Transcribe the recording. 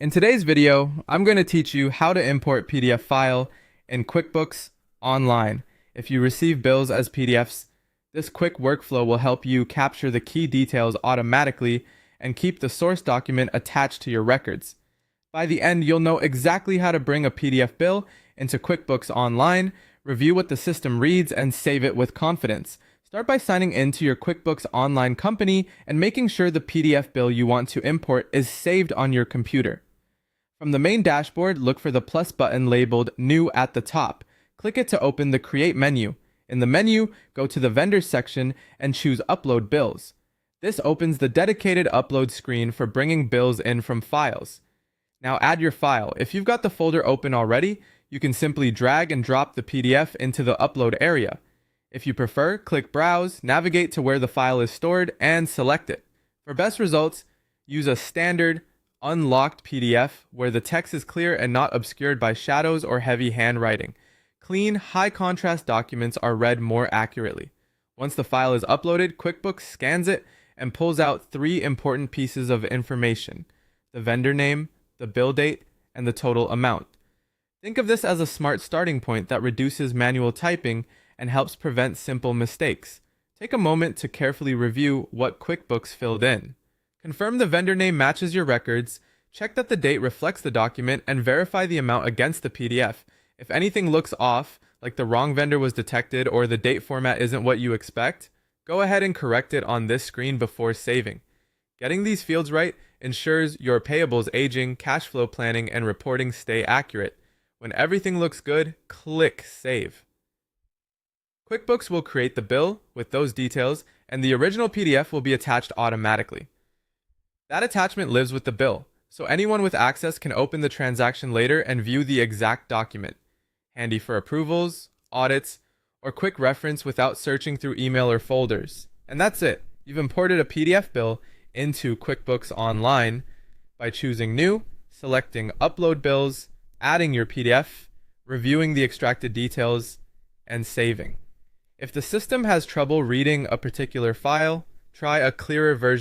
In today's video, I'm going to teach you how to import PDF file in QuickBooks Online. If you receive bills as PDFs, this quick workflow will help you capture the key details automatically and keep the source document attached to your records. By the end, you'll know exactly how to bring a PDF bill into QuickBooks Online, review what the system reads, and save it with confidence. Start by signing into your QuickBooks Online company and making sure the PDF bill you want to import is saved on your computer. From the main dashboard, look for the plus button labeled New at the top. Click it to open the Create menu. In the menu, go to the Vendors section and choose Upload Bills. This opens the dedicated upload screen for bringing bills in from files. Now add your file. If you've got the folder open already, you can simply drag and drop the PDF into the upload area. If you prefer, click Browse, navigate to where the file is stored, and select it. For best results, use a standard unlocked PDF where the text is clear and not obscured by shadows or heavy handwriting. Clean, high-contrast documents are read more accurately. Once the file is uploaded, QuickBooks scans it and pulls out three important pieces of information: the vendor name, the bill date, and the total amount. Think of this as a smart starting point that reduces manual typing and helps prevent simple mistakes. Take a moment to carefully review what QuickBooks filled in. Confirm the vendor name matches your records, check that the date reflects the document, and verify the amount against the PDF. If anything looks off, like the wrong vendor was detected or the date format isn't what you expect, go ahead and correct it on this screen before saving. Getting these fields right ensures your payables aging, cash flow planning, and reporting stay accurate. When everything looks good, click Save. QuickBooks will create the bill with those details, and the original PDF will be attached automatically. That attachment lives with the bill, so anyone with access can open the transaction later and view the exact document. Handy for approvals, audits, or quick reference without searching through email or folders. And that's it. You've imported a PDF bill into QuickBooks Online by choosing New, selecting Upload Bills, adding your PDF, reviewing the extracted details, and saving. If the system has trouble reading a particular file, try a clearer version.